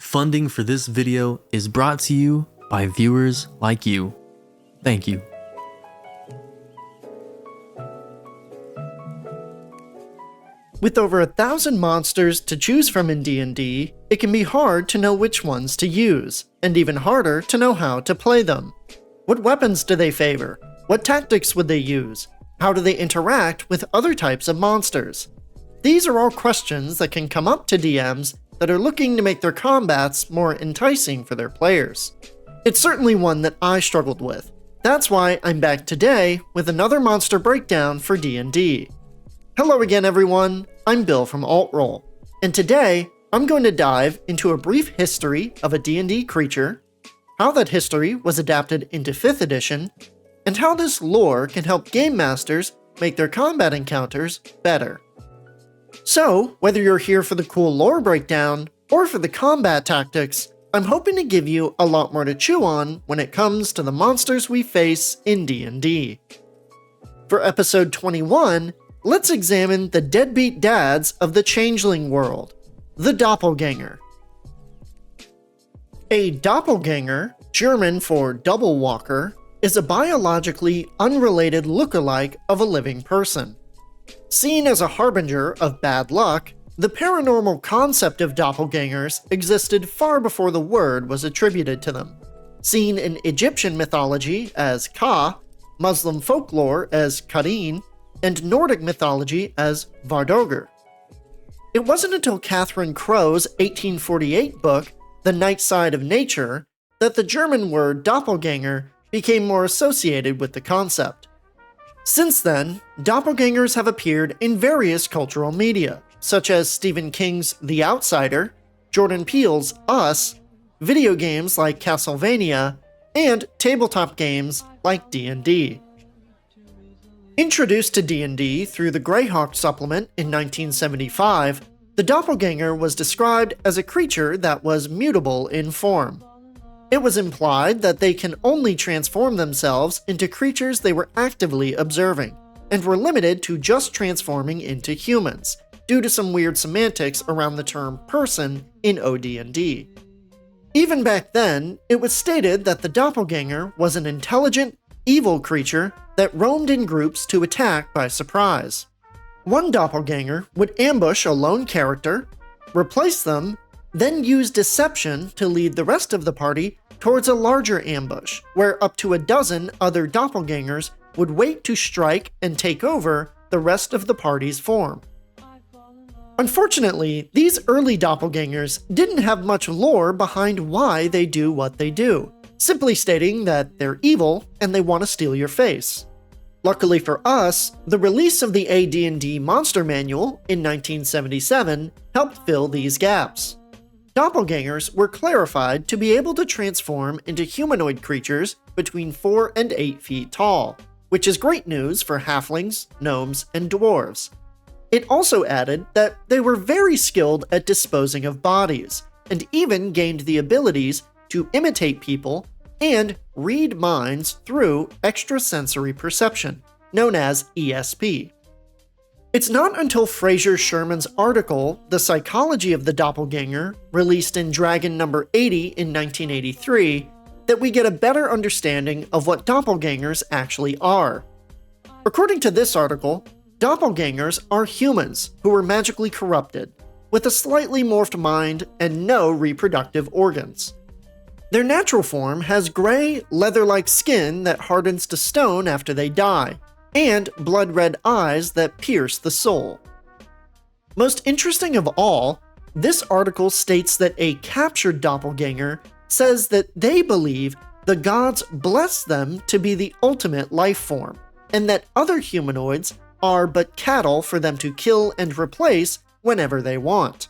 Funding for this video is brought to you by viewers like you. Thank you. With over 1,000 monsters to choose from in D&D, it can be hard to know which ones to use, and even harder to know how to play them. What weapons do they favor? What tactics would they use? How do they interact with other types of monsters? These are all questions that can come up to DMs that are looking to make their combats more enticing for their players. It's certainly one that I struggled with. That's why I'm back today with another monster breakdown for D&D. Hello again everyone, I'm Bill from AltRoll, and today I'm going to dive into a brief history of a D&D creature, how that history was adapted into 5th edition, and how this lore can help game masters make their combat encounters better. So, whether you're here for the cool lore breakdown or for the combat tactics, I'm hoping to give you a lot more to chew on when it comes to the monsters we face in D&D. For episode 21, let's examine the deadbeat dads of the changeling world, the Doppelganger. A Doppelganger, German for double walker, is a biologically unrelated look-alike of a living person. Seen as a harbinger of bad luck, the paranormal concept of doppelgangers existed far before the word was attributed to them. Seen in Egyptian mythology as Ka, Muslim folklore as Kadin, and Nordic mythology as Vardögr. It wasn't until Catherine Crow's 1848 book, The Night Side of Nature, that the German word doppelganger became more associated with the concept. Since then, doppelgangers have appeared in various cultural media, such as Stephen King's The Outsider, Jordan Peele's Us, video games like Castlevania, and tabletop games like D&D. Introduced to D&D through the Greyhawk supplement in 1975, the doppelganger was described as a creature that was mutable in form. It was implied that they can only transform themselves into creatures they were actively observing, and were limited to just transforming into humans, due to some weird semantics around the term person in OD&D. Even back then, it was stated that the doppelganger was an intelligent, evil creature that roamed in groups to attack by surprise. One doppelganger would ambush a lone character, replace them, then use deception to lead the rest of the party towards a larger ambush, where up to a dozen other doppelgangers would wait to strike and take over the rest of the party's form. Unfortunately, these early doppelgangers didn't have much lore behind why they do what they do, simply stating that they're evil and they want to steal your face. Luckily for us, the release of the AD&D Monster Manual in 1977 helped fill these gaps. Doppelgangers were clarified to be able to transform into humanoid creatures between 4 and 8 feet tall, which is great news for halflings, gnomes, and dwarves. It also added that they were very skilled at disposing of bodies, and even gained the abilities to imitate people and read minds through extrasensory perception, known as ESP. It's not until Fraser Sherman's article, The Psychology of the Doppelganger, released in Dragon number 80 in 1983, that we get a better understanding of what doppelgangers actually are. According to this article, doppelgangers are humans who were magically corrupted, with a slightly morphed mind and no reproductive organs. Their natural form has gray, leather-like skin that hardens to stone after they die, and blood-red eyes that pierce the soul. Most interesting of all, this article states that a captured doppelganger says that they believe the gods bless them to be the ultimate life form, and that other humanoids are but cattle for them to kill and replace whenever they want.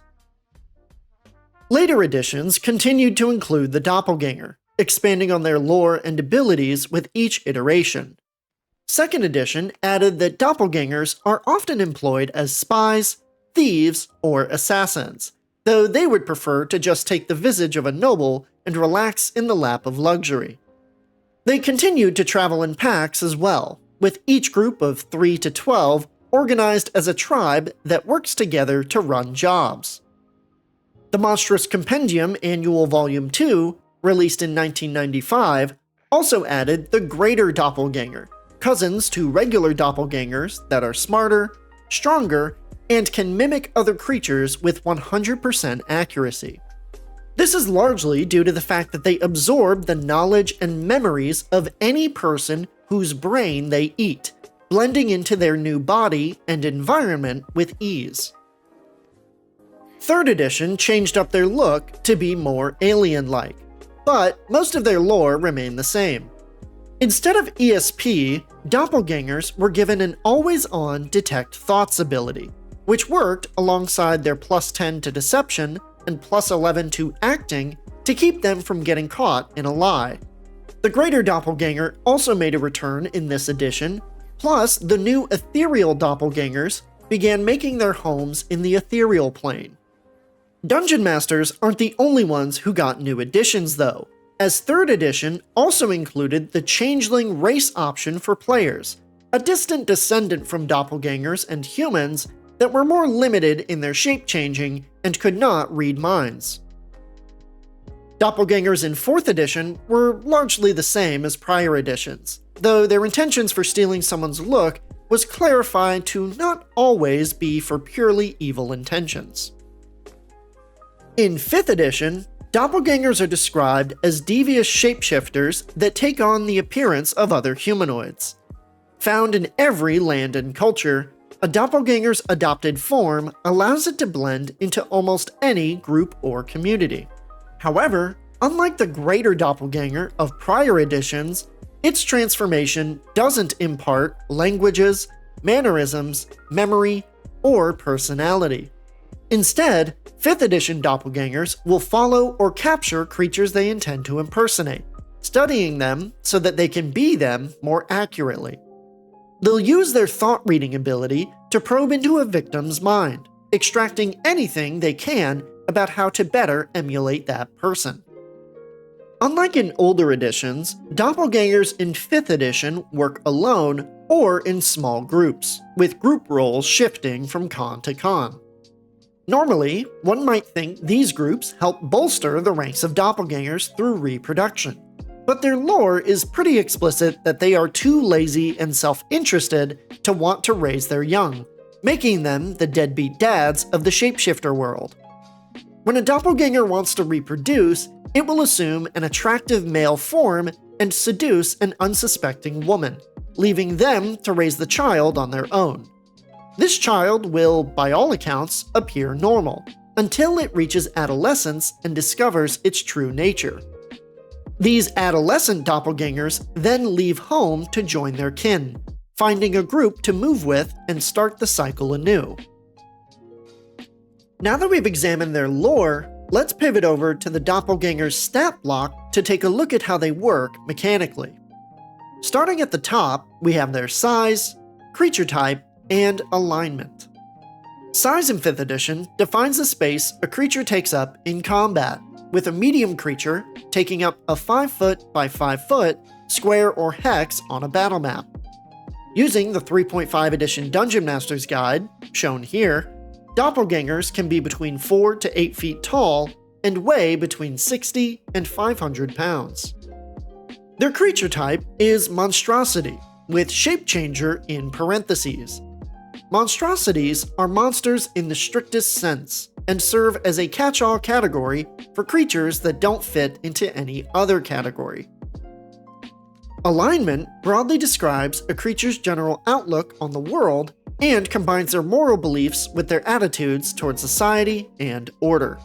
Later editions continued to include the doppelganger, expanding on their lore and abilities with each iteration. Second edition added that doppelgangers are often employed as spies, thieves, or assassins, though they would prefer to just take the visage of a noble and relax in the lap of luxury. They continued to travel in packs as well, with each group of 3 to 12 organized as a tribe that works together to run jobs. The Monstrous Compendium Annual Volume 2, released in 1995, also added the Greater Doppelganger, cousins to regular doppelgangers that are smarter, stronger, and can mimic other creatures with 100% accuracy. This is largely due to the fact that they absorb the knowledge and memories of any person whose brain they eat, blending into their new body and environment with ease. 3rd edition changed up their look to be more alien-like, but most of their lore remained the same. Instead of ESP, doppelgangers were given an always-on detect thoughts ability, which worked alongside their +10 to deception and +11 to acting to keep them from getting caught in a lie. The Greater Doppelganger also made a return in this edition, plus the new ethereal doppelgangers began making their homes in the ethereal plane. Dungeon Masters aren't the only ones who got new additions though, as 3rd edition also included the Changeling race option for players, a distant descendant from doppelgangers and humans that were more limited in their shape changing and could not read minds. Doppelgangers in 4th edition were largely the same as prior editions, though their intentions for stealing someone's look was clarified to not always be for purely evil intentions. In 5th edition, doppelgangers are described as devious shapeshifters that take on the appearance of other humanoids. Found in every land and culture, a doppelganger's adopted form allows it to blend into almost any group or community. However, unlike the Greater Doppelganger of prior editions, its transformation doesn't impart languages, mannerisms, memory, or personality. Instead, 5th edition doppelgangers will follow or capture creatures they intend to impersonate, studying them so that they can be them more accurately. They'll use their thought-reading ability to probe into a victim's mind, extracting anything they can about how to better emulate that person. Unlike in older editions, doppelgangers in 5th edition work alone or in small groups, with group roles shifting from con to con. Normally, one might think these groups help bolster the ranks of doppelgangers through reproduction, but their lore is pretty explicit that they are too lazy and self-interested to want to raise their young, making them the deadbeat dads of the shapeshifter world. When a doppelganger wants to reproduce, it will assume an attractive male form and seduce an unsuspecting woman, leaving them to raise the child on their own. This child will, by all accounts, appear normal, until it reaches adolescence and discovers its true nature. These adolescent doppelgangers then leave home to join their kin, finding a group to move with and start the cycle anew. Now that we've examined their lore, let's pivot over to the doppelganger's stat block to take a look at how they work mechanically. Starting at the top, we have their size, creature type, and alignment. Size in 5th edition defines the space a creature takes up in combat, with a medium creature taking up a 5 foot by 5 foot square or hex on a battle map. Using the 3.5 edition Dungeon Master's Guide, shown here, doppelgangers can be between 4 to 8 feet tall and weigh between 60 and 500 pounds. Their creature type is monstrosity, with shape changer in parentheses. Monstrosities are monsters in the strictest sense, and serve as a catch-all category for creatures that don't fit into any other category. Alignment broadly describes a creature's general outlook on the world and combines their moral beliefs with their attitudes toward society and order.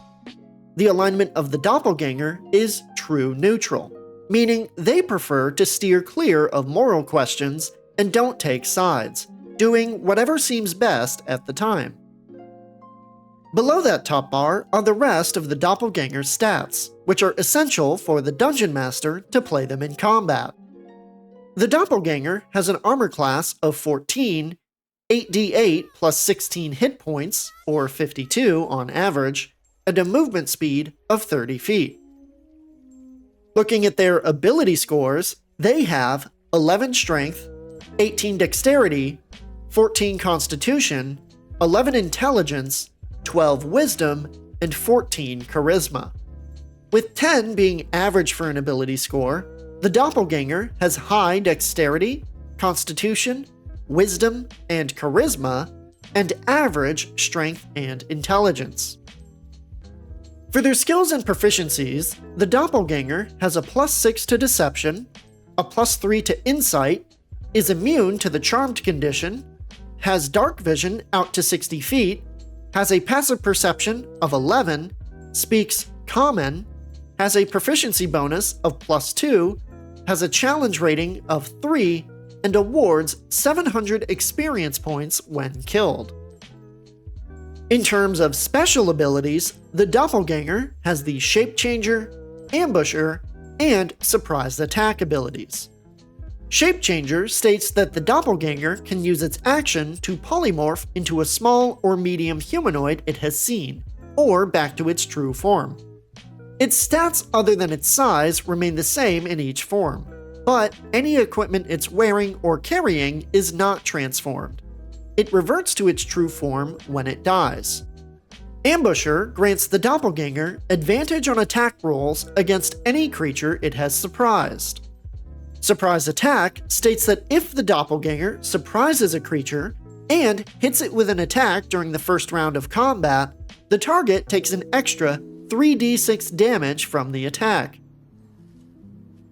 The alignment of the doppelganger is true neutral, meaning they prefer to steer clear of moral questions and don't take sides, doing whatever seems best at the time. Below that top bar are the rest of the doppelganger's stats, which are essential for the Dungeon Master to play them in combat. The doppelganger has an armor class of 14, 8d8 plus 16 hit points, or 52 on average, and a movement speed of 30 feet. Looking at their ability scores, they have 11 strength, 18 dexterity, 14 constitution, 11 intelligence, 12 wisdom, and 14 charisma. With 10 being average for an ability score, the Doppelganger has high dexterity, constitution, wisdom, and charisma, and average strength and intelligence. For their skills and proficiencies, the Doppelganger has a +6 to deception, a +3 to insight, is immune to the charmed condition, has dark vision out to 60 feet, has a passive perception of 11, speaks common, has a proficiency bonus of +2, has a challenge rating of 3, and awards 700 experience points when killed. In terms of special abilities, the Doppelganger has the Shape Changer, Ambusher, and Surprise Attack abilities. Shape Changer states that the Doppelganger can use its action to polymorph into a small or medium humanoid it has seen, or back to its true form. Its stats other than its size remain the same in each form, but any equipment it's wearing or carrying is not transformed. It reverts to its true form when it dies. Ambusher grants the Doppelganger advantage on attack rolls against any creature it has surprised. Surprise Attack states that if the Doppelganger surprises a creature and hits it with an attack during the first round of combat, the target takes an extra 3d6 damage from the attack.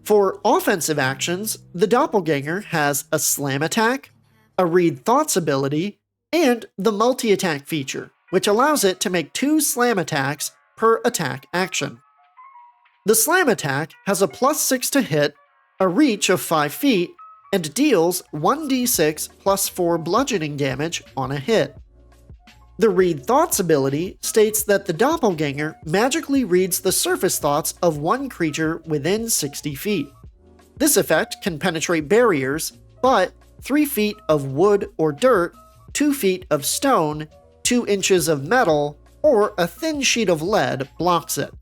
For offensive actions, the Doppelganger has a Slam Attack, a Read Thoughts ability, and the multi-attack feature, which allows it to make 2 slam attacks per attack action. The Slam Attack has a +6 to hit, a reach of 5 feet, and deals 1d6 +4 bludgeoning damage on a hit. The Read Thoughts ability states that the Doppelganger magically reads the surface thoughts of one creature within 60 feet. This effect can penetrate barriers, but 3 feet of wood or dirt, 2 feet of stone, 2 inches of metal, or a thin sheet of lead blocks it.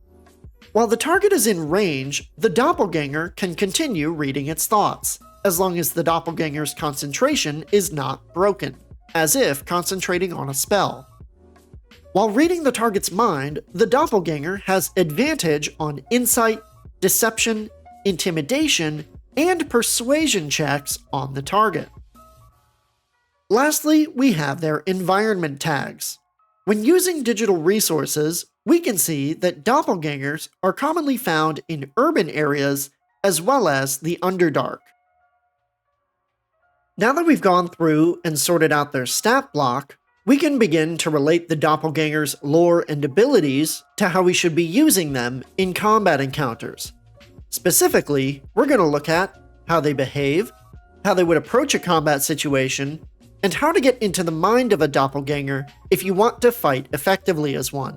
While the target is in range, the Doppelganger can continue reading its thoughts, as long as the Doppelganger's concentration is not broken, as if concentrating on a spell. While reading the target's mind, the Doppelganger has advantage on insight, deception, intimidation, and persuasion checks on the target. Lastly, we have their environment tags. When using digital resources, we can see that Doppelgangers are commonly found in urban areas as well as the Underdark. Now that we've gone through and sorted out their stat block, we can begin to relate the Doppelganger's lore and abilities to how we should be using them in combat encounters. Specifically, we're going to look at how they behave, how they would approach a combat situation, and how to get into the mind of a Doppelganger if you want to fight effectively as one.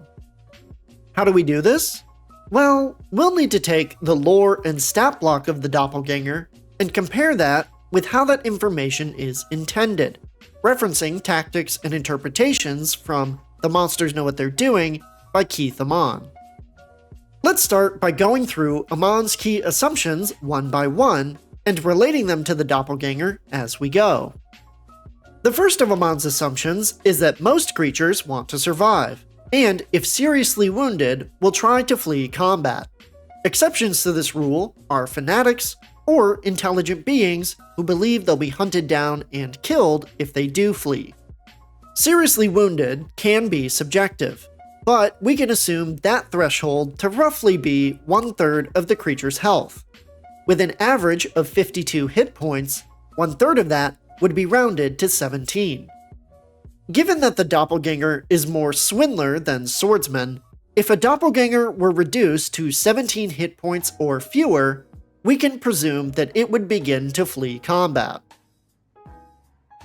How do we do this? Well, we'll need to take the lore and stat block of the Doppelganger and compare that with how that information is intended, referencing tactics and interpretations from The Monsters Know What They're Doing by Keith Amon. Let's start by going through Amon's key assumptions one by one and relating them to the Doppelganger as we go. The first of Amon's assumptions is that most creatures want to survive, and if seriously wounded, will try to flee combat. Exceptions to this rule are fanatics or intelligent beings who believe they'll be hunted down and killed if they do flee. Seriously wounded can be subjective, but we can assume that threshold to roughly be 1/3 of the creature's health. With an average of 52 hit points, 1/3 of that would be rounded to 17. Given that the Doppelganger is more swindler than swordsman, if a Doppelganger were reduced to 17 hit points or fewer, we can presume that it would begin to flee combat.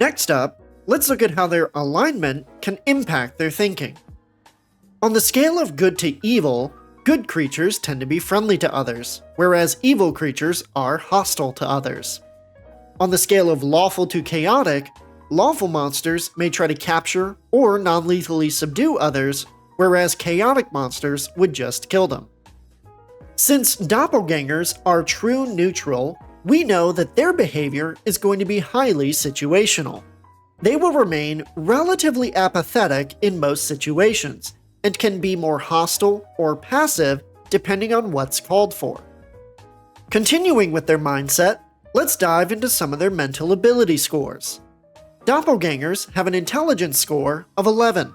Next up, let's look at how their alignment can impact their thinking. On the scale of good to evil, good creatures tend to be friendly to others, whereas evil creatures are hostile to others. On the scale of lawful to chaotic, lawful monsters may try to capture or non-lethally subdue others, whereas chaotic monsters would just kill them. Since Doppelgangers are true neutral, we know that their behavior is going to be highly situational. They will remain relatively apathetic in most situations, and can be more hostile or passive depending on what's called for. Continuing with their mindset, let's dive into some of their mental ability scores. Doppelgangers have an intelligence score of 11.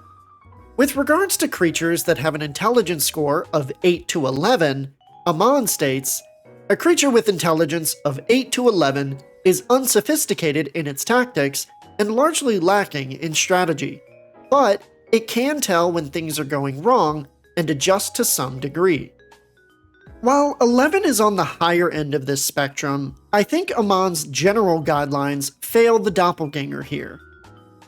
With regards to creatures that have an intelligence score of 8 to 11, Amon states, "A creature with intelligence of 8 to 11 is unsophisticated in its tactics and largely lacking in strategy, but it can tell when things are going wrong and adjust to some degree." While 11 is on the higher end of this spectrum, I think Amon's general guidelines fail the Doppelganger here.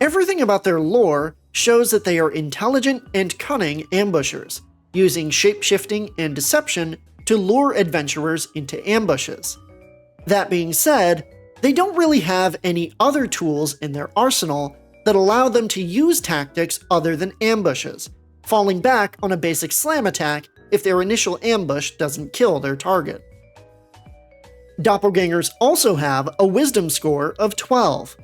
Everything about their lore shows that they are intelligent and cunning ambushers, using shapeshifting and deception to lure adventurers into ambushes. That being said, they don't really have any other tools in their arsenal that allow them to use tactics other than ambushes, falling back on a basic slam attack if their initial ambush doesn't kill their target. Doppelgangers also have a wisdom score of 12.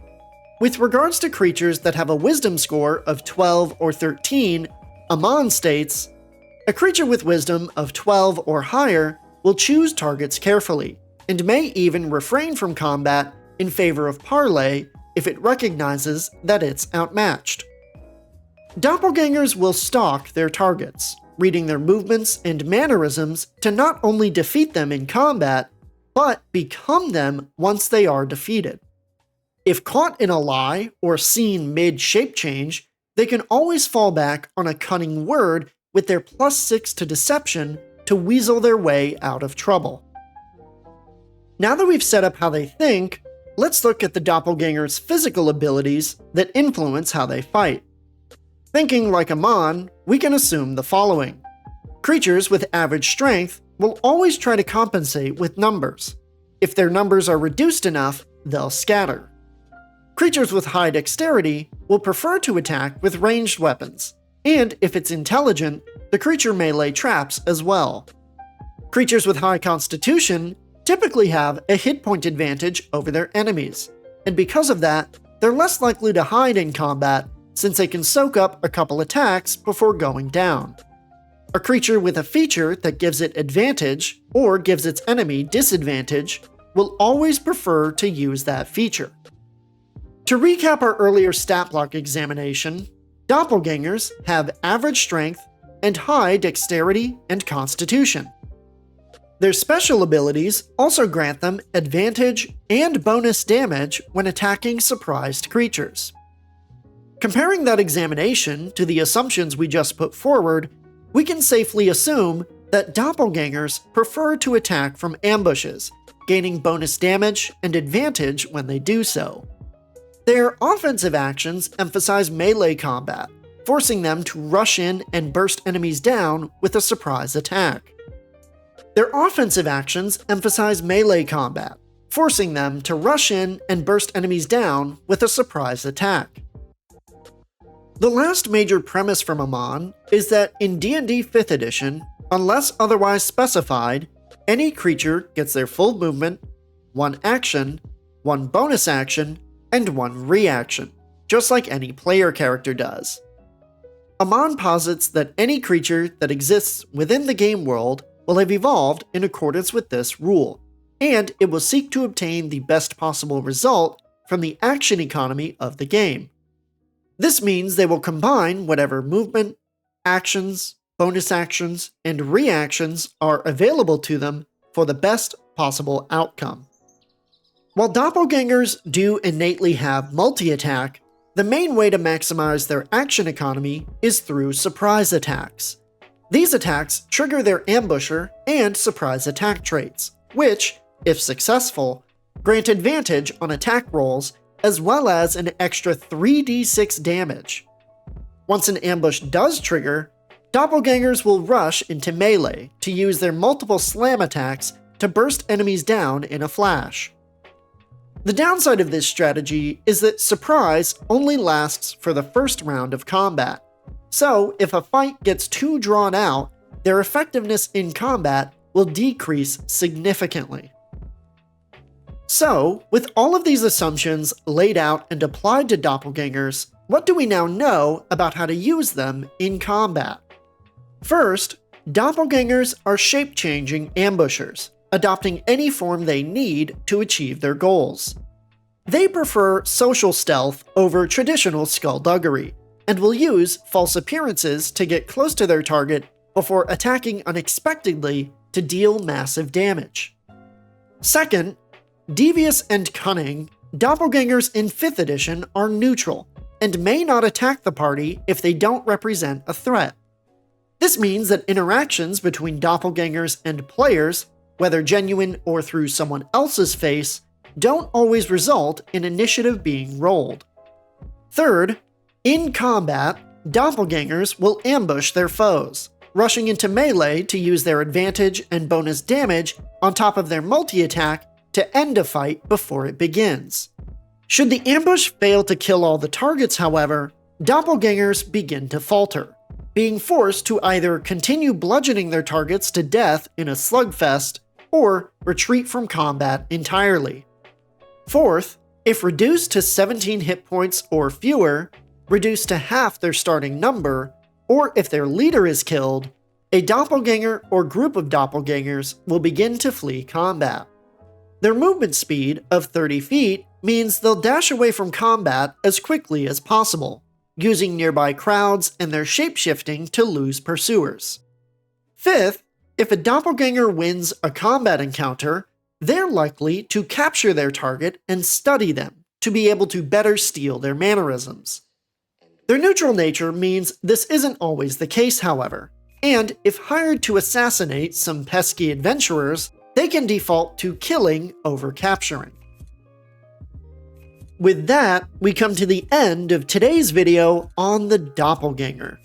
With regards to creatures that have a wisdom score of 12 or 13, Amon states, "A creature with wisdom of 12 or higher will choose targets carefully, and may even refrain from combat in favor of parley if it recognizes that it's outmatched." Doppelgangers will stalk their targets, reading their movements and mannerisms to not only defeat them in combat, but become them once they are defeated. If caught in a lie or seen mid-shape change, they can always fall back on a cunning word with their +6 to deception to weasel their way out of trouble. Now that we've set up how they think, let's look at the Doppelganger's physical abilities that influence how they fight. Thinking like Amon, we can assume the following. Creatures with average strength will always try to compensate with numbers. If their numbers are reduced enough, they'll scatter. Creatures with high dexterity will prefer to attack with ranged weapons, and if it's intelligent, the creature may lay traps as well. Creatures with high constitution typically have a hit point advantage over their enemies, and because of that, they're less likely to hide in combat since they can soak up a couple attacks before going down. A creature with a feature that gives it advantage, or gives its enemy disadvantage, will always prefer to use that feature. To recap our earlier stat block examination, Doppelgangers have average strength and high dexterity and constitution. Their special abilities also grant them advantage and bonus damage when attacking surprised creatures. Comparing that examination to the assumptions we just put forward, we can safely assume that Doppelgangers prefer to attack from ambushes, gaining bonus damage and advantage when they do so. Their offensive actions emphasize melee combat, forcing them to rush in and burst enemies down with a surprise attack. Their offensive actions emphasize melee combat, forcing them to rush in and burst enemies down with a surprise attack. The last major premise from Amon is that in D&D 5th edition, unless otherwise specified, any creature gets their full movement, 1 action, 1 bonus action, and 1 reaction, just like any player character does. Amon posits that any creature that exists within the game world will have evolved in accordance with this rule, and it will seek to obtain the best possible result from the action economy of the game. This means they will combine whatever movement, actions, bonus actions, and reactions are available to them for the best possible outcome. While Doppelgangers do innately have multi-attack, the main way to maximize their action economy is through surprise attacks. These attacks trigger their ambusher and surprise attack traits, which, if successful, grant advantage on attack rolls as well as an extra 3d6 damage. Once an ambush does trigger, Doppelgangers will rush into melee to use their multiple slam attacks to burst enemies down in a flash. The downside of this strategy is that surprise only lasts for the first round of combat, so if a fight gets too drawn out, their effectiveness in combat will decrease significantly. So, with all of these assumptions laid out and applied to Doppelgangers, what do we now know about how to use them in combat? First, doppelgangers are shape-changing ambushers, adopting any form they need to achieve their goals. They prefer social stealth over traditional skullduggery, and will use false appearances to get close to their target before attacking unexpectedly to deal massive damage. Second, devious and cunning, doppelgangers in 5th edition are neutral, and may not attack the party if they don't represent a threat. This means that interactions between doppelgangers and players, whether genuine or through someone else's face, don't always result in initiative being rolled. Third, in combat, doppelgangers will ambush their foes, rushing into melee to use their advantage and bonus damage on top of their multi-attack to end a fight before it begins. Should the ambush fail to kill all the targets, however, doppelgangers begin to falter, being forced to either continue bludgeoning their targets to death in a slugfest or retreat from combat entirely. Fourth, if reduced to 17 hit points or fewer, reduced to half their starting number, or if their leader is killed, a doppelganger or group of doppelgangers will begin to flee combat. Their movement speed of 30 feet means they'll dash away from combat as quickly as possible, using nearby crowds and their shapeshifting to lose pursuers. Fifth, if a doppelganger wins a combat encounter, they're likely to capture their target and study them to be able to better steal their mannerisms. Their neutral nature means this isn't always the case, however, and if hired to assassinate some pesky adventurers, they can default to killing over capturing. With that, we come to the end of today's video on the doppelganger.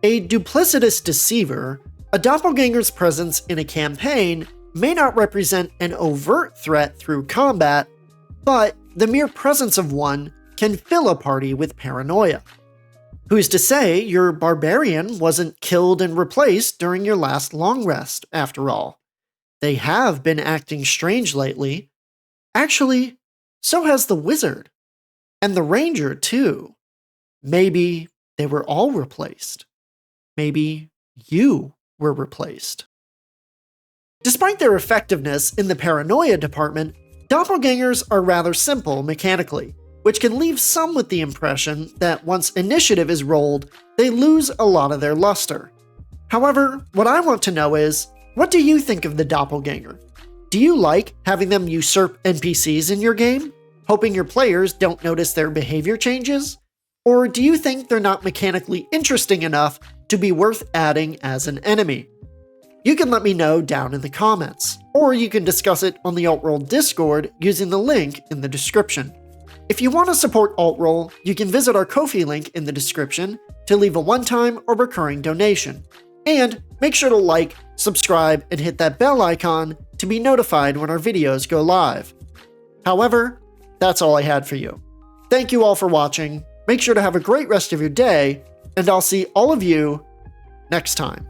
A duplicitous deceiver, a doppelganger's presence in a campaign may not represent an overt threat through combat, but the mere presence of one can fill a party with paranoia. Who's to say your barbarian wasn't killed and replaced during your last long rest, after all? They have been acting strange lately. Actually, so has the wizard. And the ranger, too. Maybe they were all replaced. Maybe you were replaced. Despite their effectiveness in the paranoia department, doppelgangers are rather simple mechanically, which can leave some with the impression that once initiative is rolled, they lose a lot of their luster. However, what I want to know is, what do you think of the doppelganger? Do you like having them usurp NPCs in your game, hoping your players don't notice their behavior changes? Or do you think they're not mechanically interesting enough to be worth adding as an enemy? You can let me know down in the comments, or you can discuss it on the Altroll Discord using the link in the description. If you want to support Altroll, you can visit our Ko-fi link in the description to leave a one-time or recurring donation. And make sure to like, subscribe, and hit that bell icon to be notified when our videos go live. However, that's all I had for you. Thank you all for watching, make sure to have a great rest of your day, and I'll see all of you next time.